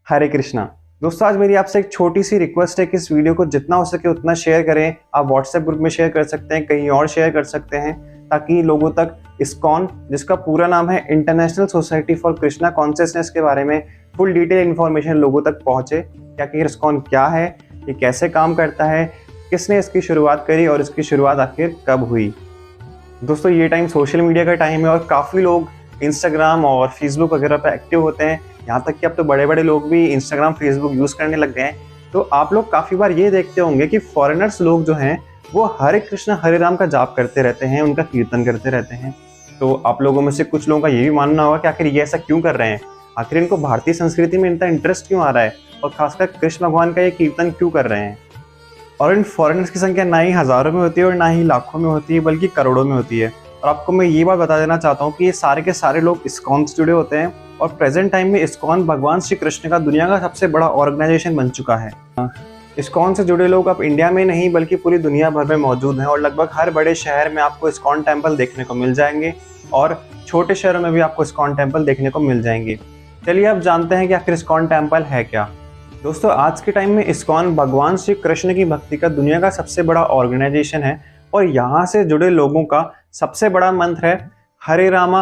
हरे कृष्णा। दोस्तों, आज मेरी आपसे एक छोटी सी रिक्वेस्ट है कि इस वीडियो को जितना हो सके उतना शेयर करें। आप व्हाट्सएप ग्रुप में शेयर कर सकते हैं, कहीं और शेयर कर सकते हैं, ताकि लोगों तक इस्कॉन, जिसका पूरा नाम है international society for Krishna consciousness, के बारे में फुल डिटेल इन्फॉर्मेशन लोगों तक पहुंचे। कि आखिर इस्कॉन क्या है, ये कैसे काम करता है, किसने इसकी शुरुआत करी और इसकी शुरुआत आखिर कब हुई। दोस्तों, ये टाइम सोशल मीडिया का टाइम है और काफ़ी लोग इंस्टाग्राम और फेसबुक वगैरह पे एक्टिव होते हैं। यहाँ तक कि अब तो बड़े बड़े लोग भी इंस्टाग्राम फेसबुक यूज़ करने लग गए हैं। तो आप लोग काफ़ी बार ये देखते होंगे कि फॉरेनर्स लोग जो हैं वो हरे कृष्ण हरे राम का जाप करते रहते हैं, उनका कीर्तन करते रहते हैं। तो आप लोगों में से कुछ लोगों का ये भी मानना होगा कि आखिर ये ऐसा क्यों कर रहे हैं, आखिर इनको भारतीय संस्कृति में इतना इंटरेस्ट क्यों आ रहा है और खासकर कृष्ण भगवान का ये कीर्तन क्यों कर रहे हैं। और इन फॉरेनर्स की संख्या ना ही हज़ारों में होती है और ना ही लाखों में होती है, बल्कि करोड़ों में होती है। और आपको मैं ये बात बता देना चाहता हूँ कि ये सारे के सारे लोग इस्कॉन से जुड़े होते हैं और प्रेजेंट टाइम में इस्कॉन भगवान श्री कृष्ण का दुनिया का सबसे बड़ा ऑर्गेनाइजेशन बन चुका है। इस्कॉन से जुड़े लोग अब इंडिया में नहीं बल्कि पूरी दुनिया भर में मौजूद हैं और लगभग हर बड़े शहर में आपको इस्कॉन टेम्पल देखने को मिल जाएंगे और छोटे शहरों में भी आपको इस्कॉन टेम्पल देखने को मिल जाएंगे। चलिए अब जानते हैं कि आखिर इस्कॉन टेम्पल है क्या। दोस्तों, आज के टाइम में इस्कॉन भगवान श्री कृष्ण की भक्ति का दुनिया का सबसे बड़ा ऑर्गेनाइजेशन है और यहाँ से जुड़े लोगों का सबसे बड़ा मंत्र है हरे रामा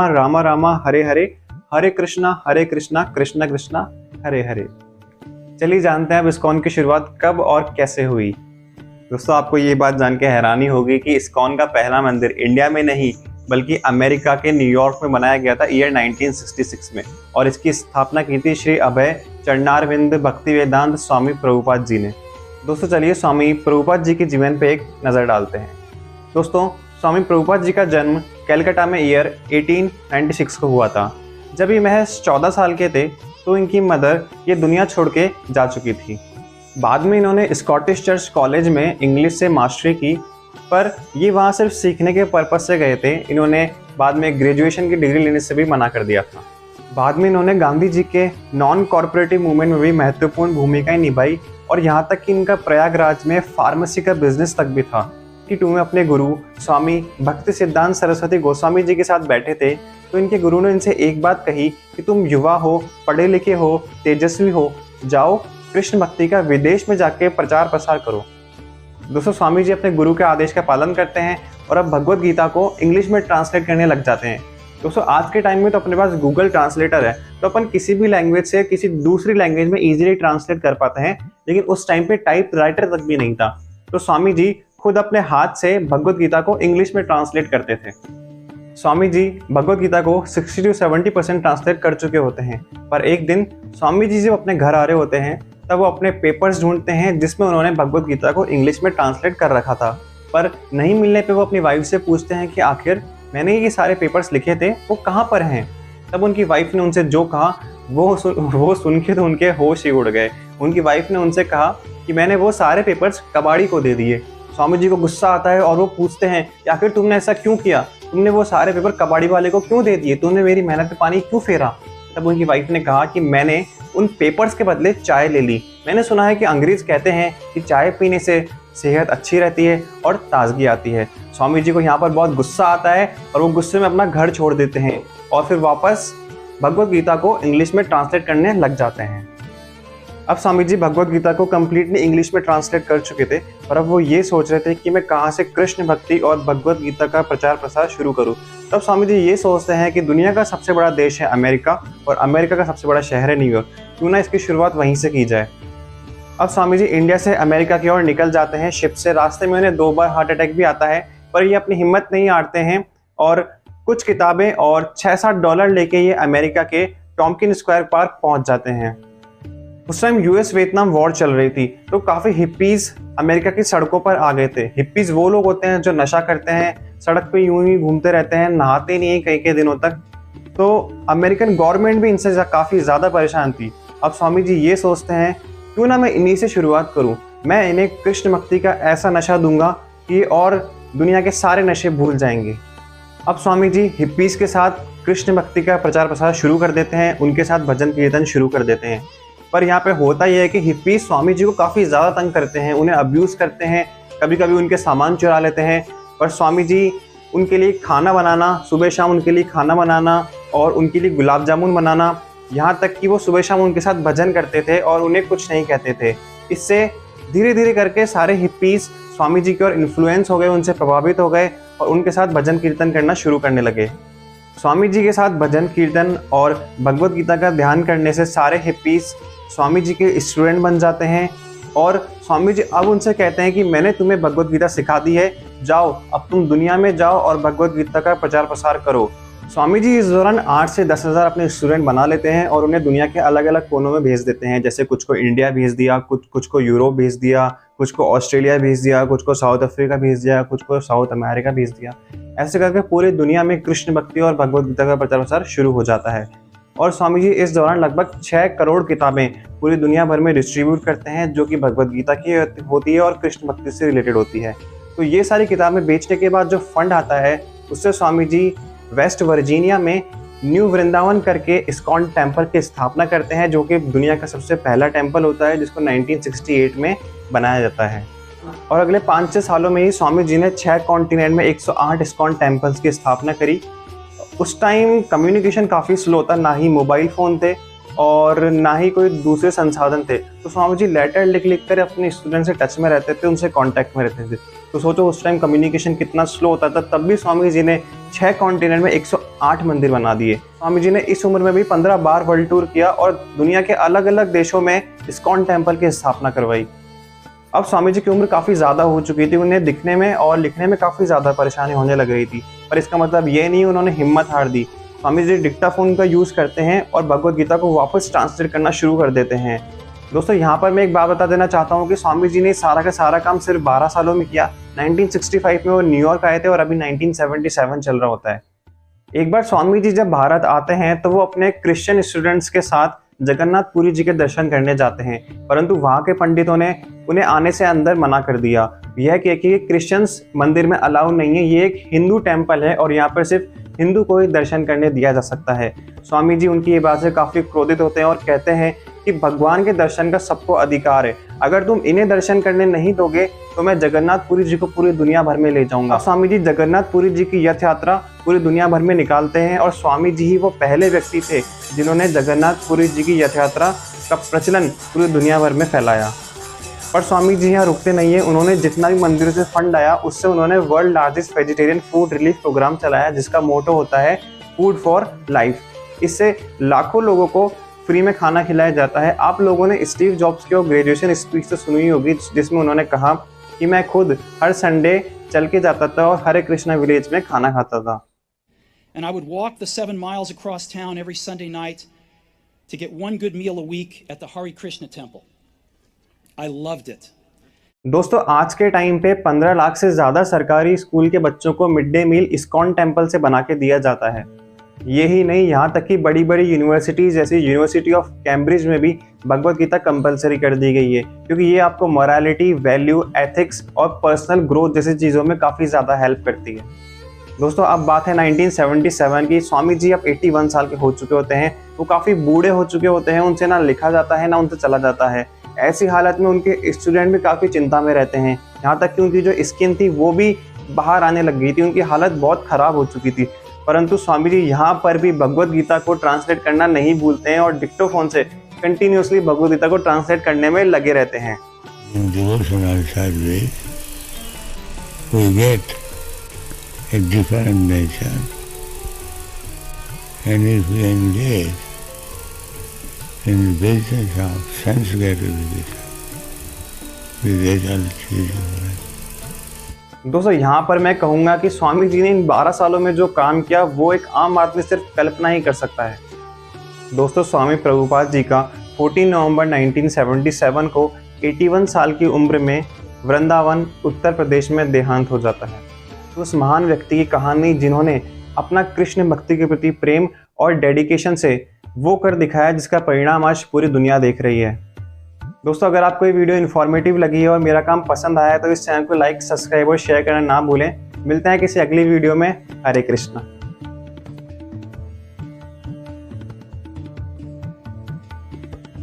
रामा रामा हरे हरे, हरे कृष्णा कृष्णा कृष्णा हरे हरे। चलिए जानते हैं अब इस्कॉन की शुरुआत कब और कैसे हुई। दोस्तों, आपको ये बात जान के हैरानी होगी कि इस्कॉन का पहला मंदिर इंडिया में नहीं बल्कि अमेरिका के न्यूयॉर्क में बनाया गया था ईयर 1966 में और इसकी स्थापना की थी श्री अभय चरणारविंद भक्तिवेदांत स्वामी प्रभुपाद जी ने। दोस्तों, चलिए स्वामी प्रभुपाद जी के जीवन पे एक नज़र डालते हैं। दोस्तों, स्वामी प्रभुपाद जी का जन्म कलकत्ता में ईयर 1896 को हुआ था। जब ये महज 14 साल के थे तो इनकी मदर ये दुनिया छोड़ के जा चुकी थी। बाद में इन्होंने स्कॉटिश चर्च कॉलेज में इंग्लिश से मास्टरी की, पर ये वहाँ सिर्फ सीखने के पर्पज से गए थे। इन्होंने बाद में ग्रेजुएशन की डिग्री लेने से भी मना कर दिया था। बाद में इन्होंने गांधी जी के नॉन कॉरपोरेटिव मूवमेंट में भी महत्वपूर्ण भूमिकाएं निभाई और यहाँ तक कि इनका प्रयागराज में फार्मेसी का बिजनेस तक भी था। 1982 में अपने गुरु स्वामी भक्ति सिद्धांत सरस्वती गोस्वामी जी के साथ बैठे थे तो इनके गुरु ने इनसे एक बात कही कि तुम युवा हो, पढ़े लिखे हो, तेजस्वी हो, जाओ कृष्ण भक्ति का विदेश में जाके प्रचार प्रसार करो। दोस्तों, स्वामी जी अपने गुरु के आदेश का पालन करते हैं और अब भगवत गीता को इंग्लिश में ट्रांसलेट करने लग जाते हैं। दोस्तों, आज के टाइम में तो अपने पास गूगल ट्रांसलेटर है तो अपन किसी भी लैंग्वेज से किसी दूसरी लैंग्वेज में इजीली ट्रांसलेट कर पाते हैं, लेकिन उस टाइम पे टाइप राइटर तक भी नहीं था। तो स्वामी जी खुद अपने हाथ से भगवत गीता को इंग्लिश में ट्रांसलेट करते थे। स्वामी जी भगवत गीता को 60 से 70% ट्रांसलेट कर चुके होते हैं, पर एक दिन स्वामी जी जब अपने घर आ रहे होते हैं तब वो अपने पेपर्स ढूंढते हैं जिसमें उन्होंने भगवत गीता को इंग्लिश में ट्रांसलेट कर रखा था। पर नहीं मिलने पे वो अपनी वाइफ से पूछते हैं कि आखिर मैंने ये सारे पेपर्स लिखे थे वो कहाँ पर हैं। तब उनकी वाइफ ने उनसे जो कहा वो सुन के तो उनके होश ही उड़ गए। उनकी वाइफ ने उनसे कहा कि मैंने वो सारे पेपर्स कबाड़ी को दे दिए। स्वामी जी को गुस्सा आता है और वो पूछते हैं कि आखिर तुमने ऐसा क्यों किया, तुमने वो सारे पेपर कबाड़ी वाले को क्यों दे दिए, तुमने मेरी मेहनत पे पानी क्यों फेरा। तब उनकी वाइफ ने कहा कि मैंने उन पेपर्स के बदले चाय ले ली। मैंने सुना है कि अंग्रेज कहते हैं कि चाय पीने से सेहत अच्छी रहती है और ताजगी आती है। स्वामी जी को यहाँ पर बहुत गुस्सा आता है और वो गुस्से में अपना घर छोड़ देते हैं और फिर वापस भगवत गीता को इंग्लिश में ट्रांसलेट करने लग जाते हैं। अब स्वामी जी भगवत गीता को कम्प्लीटली इंग्लिश में ट्रांसलेट कर चुके थे, पर अब वो ये सोच रहे थे कि मैं कहाँ से कृष्ण भक्ति और भगवत गीता का प्रचार प्रसार शुरू करूँ। तब स्वामी जी ये सोचते हैं कि दुनिया का सबसे बड़ा देश है अमेरिका और अमेरिका का सबसे बड़ा शहर है न्यूयॉर्क, क्यों ना इसकी शुरुआत वहीं से की जाए। अब स्वामी जी इंडिया से अमेरिका की ओर निकल जाते हैं शिप से। रास्ते में उन्हें 2 बार हार्ट अटैक भी आता है, पर ये अपनी हिम्मत नहीं हारते हैं और कुछ किताबें और $6-7 लेके ये अमेरिका के टॉम्किन स्क्वायर पार्क पहुँच जाते हैं। उस टाइम यूएस वियतनाम वॉर चल रही थी तो काफ़ी हिप्पीज अमेरिका की सड़कों पर आ गए थे। हिप्पीज वो लोग होते हैं जो नशा करते हैं, सड़क पे यूं ही घूमते रहते हैं, नहाते नहीं हैं कई दिनों तक। तो अमेरिकन गवर्नमेंट भी इनसे काफ़ी ज़्यादा परेशान थी। अब स्वामी जी ये सोचते हैं क्यों ना मैं इन्हीं से शुरुआत करूं, मैं इन्हें कृष्ण भक्ति का ऐसा नशा दूंगा कि और दुनिया के सारे नशे भूल जाएंगे। अब स्वामी जी हिप्पीज के साथ कृष्ण भक्ति का प्रचार प्रसार शुरू कर देते हैं, उनके साथ भजन कीर्तन शुरू कर देते हैं। पर यहाँ पे होता यह है कि हिप्पीज स्वामी जी को काफ़ी ज़्यादा तंग करते हैं, उन्हें अब्यूज़ करते हैं, कभी कभी उनके सामान चुरा लेते हैं। पर स्वामी जी उनके लिए खाना बनाना, सुबह शाम उनके लिए खाना बनाना और उनके लिए गुलाब जामुन बनाना यहाँ तक कि वो सुबह शाम उनके साथ भजन करते थे और उन्हें कुछ नहीं कहते थे। इससे धीरे धीरे करके सारे हिप्पीज स्वामी जी की ओर इन्फ्लुएंस हो गए, उनसे प्रभावित हो गए और उनके साथ भजन कीर्तन करना शुरू करने लगे। स्वामी जी के साथ भजन कीर्तन और भगवत गीता का ध्यान करने से सारे हिप्पीज स्वामी जी के स्टूडेंट बन जाते हैं और स्वामी जी अब उनसे कहते हैं कि मैंने तुम्हें भगवत गीता सिखा दी है, जाओ अब तुम दुनिया में जाओ और भगवत गीता का प्रचार प्रसार करो। स्वामी जी इस दौरान 8 से 10,000 अपने स्टूडेंट बना लेते हैं और उन्हें दुनिया के अलग अलग कोनों में भेज देते हैं। जैसे कुछ को इंडिया भेज दिया, कुछ को यूरोप भेज दिया, कुछ को ऑस्ट्रेलिया भेज दिया, कुछ को साउथ अफ्रीका भेज दिया, कुछ को साउथ अमेरिका भेज दिया। ऐसे करके पूरी दुनिया में कृष्ण भक्ति और भगवत गीता का प्रचार प्रसार शुरू हो जाता है। और स्वामी जी इस दौरान लगभग 6 करोड़ किताबें पूरी दुनिया भर में डिस्ट्रीब्यूट करते हैं जो कि भगवत गीता की होती है और कृष्ण भक्ति से रिलेटेड होती है। तो ये सारी किताबें बेचने के बाद जो फंड आता है उससे स्वामी जी वेस्ट वर्जीनिया में न्यू वृंदावन करके इस्कॉन टेम्पल की स्थापना करते हैं, जो कि दुनिया का सबसे पहला टेम्पल होता है जिसको 1968 में बनाया जाता है। और अगले 5-6 सालों में ही स्वामी जी ने 6 कॉन्टिनेंट में 108 इस्कॉन टेम्पल्स की स्थापना करी। उस टाइम कम्युनिकेशन काफ़ी स्लो था, ना ही मोबाइल फ़ोन थे और ना ही कोई दूसरे संसाधन थे। तो स्वामी जी लेटर लिख कर अपने स्टूडेंट से टच में रहते थे, उनसे कांटेक्ट में रहते थे। तो सोचो उस टाइम कम्युनिकेशन कितना स्लो होता था, तब भी स्वामी जी ने 6 कॉन्टिनेंट में 108 मंदिर बना दिए। स्वामी जी ने इस उम्र में भी 15 बार वर्ल्ड टूर किया और दुनिया के अलग अलग देशों में इस्कॉन टेम्पल की स्थापना करवाई। अब स्वामी जी की उम्र काफ़ी ज़्यादा हो चुकी थी, उन्हें दिखने में और लिखने में काफ़ी ज़्यादा परेशानी होने लग रही थी, पर इसका मतलब ये नहीं उन्होंने हिम्मत हार दी। स्वामी जी डिक्टाफोन का यूज़ करते हैं और भगवत गीता को वापस ट्रांसलेट करना शुरू कर देते हैं। दोस्तों यहाँ पर मैं एक बात बता देना चाहता हूँ कि स्वामी जी ने सारा का सारा काम सिर्फ 12 सालों में किया। 1965 में वो न्यूयॉर्क आए थे और अभी 1977 चल रहा होता है। एक बार स्वामी जी जब भारत आते हैं तो वो अपने क्रिश्चियन स्टूडेंट्स के साथ जगन्नाथ पुरी जी के दर्शन करने जाते हैं, परंतु वहाँ के पंडितों ने उन्हें आने से अंदर मना कर दिया। यह कह के क्रिश्चियंस मंदिर में अलाउ नहीं है, ये एक हिंदू टेम्पल है और यहाँ पर सिर्फ हिंदू को ही दर्शन करने दिया जा सकता है। स्वामी जी उनकी ये बात से काफ़ी क्रोधित होते हैं और कहते हैं कि भगवान के दर्शन का सबको अधिकार है, अगर तुम इन्हें दर्शन करने नहीं दोगे तो मैं जगन्नाथपुरी जी को पूरी दुनिया भर में ले जाऊंगा। स्वामी जी जगन्नाथपुरी जी की यथ यात्रा पूरी दुनिया भर में निकालते हैं और स्वामी जी ही वो पहले व्यक्ति थे जिन्होंने जगन्नाथपुरी जी की यथ यात्रा का प्रचलन पूरी दुनिया भर में फैलाया। पर स्वामी जी यहाँ रुकते नहीं है, उन्होंने जितना भी मंदिरों से फंड आया उससे उन्होंने world largest vegetarian food relief programme चलाया जिसका मोटो होता है फूड फॉर लाइफ। इससे लाखों लोगों को फ्री में खाना खिलाया जाता है। आप लोगों ने स्टीव जॉब्स की ग्रेजुएशन स्पीच तो सुनी होगी जिसमें उन्होंने कहा कि मैं खुद हर संडे चल के जाता था और हरे कृष्णा विलेज में खाना खाता था। And I would walk the 7 miles across town every Sunday night to get one good meal a week at the Hare Krishna temple. I loved it. दोस्तों आज के टाइम पे 15 लाख से ज़्यादा सरकारी स्कूल के बच्चों को mid day meal ISKCON temple से बना के दिया जाता है। यही नहीं, यहाँ तक कि बड़ी बड़ी यूनिवर्सिटीज़ जैसे यूनिवर्सिटी ऑफ कैम्ब्रिज में भी भगवत गीता कंपलसरी कर दी गई है, क्योंकि ये आपको मोरालिटी, वैल्यू, एथिक्स और पर्सनल ग्रोथ जैसी चीज़ों में काफ़ी ज़्यादा हेल्प करती है। दोस्तों अब बात है 1977 की। स्वामी जी अब 81 साल के हो चुके होते हैं, वो काफ़ी बूढ़े हो चुके होते हैं, उनसे ना लिखा जाता है ना उनसे चला जाता है। ऐसी हालत में उनके स्टूडेंट भी काफ़ी चिंता में रहते हैं, यहाँ तक कि उनकी जो स्किन थी वो भी बाहर आने लग गई थी, उनकी हालत बहुत ख़राब हो चुकी थी। परंतु स्वामी जी यहाँ पर भी भगवत गीता को ट्रांसलेट करना नहीं भूलते हैं और डिक्टोफोन से कंटिन्यूसली भगवत गीता को ट्रांसलेट करने में लगे रहते हैं। A different nature, and if we engage in the business of sense gratification, the result is right. दोस्तों यहाँ पर मैं कहूँगा कि स्वामी जी ने इन 12 सालों में जो काम किया वो एक आम आदमी सिर्फ कल्पना ही कर सकता है। दोस्तों स्वामी प्रभुपाद जी का 14 नवंबर 1977 को 81 साल की उम्र में वृंदावन उत्तर प्रदेश में देहांत हो जाता है। उस महान व्यक्ति की कहानी जिन्होंने अपना कृष्ण भक्ति के प्रति प्रेम और डेडिकेशन से वो कर दिखाया जिसका परिणाम आज पूरी दुनिया देख रही है। दोस्तों अगर आपको ये वीडियो इन्फॉर्मेटिव लगी है और मेरा काम पसंद आया है तो इस चैनल को लाइक, सब्सक्राइब और शेयर करना ना भूलें। मिलते हैं किसी अगली वीडियो में। हरे कृष्णा।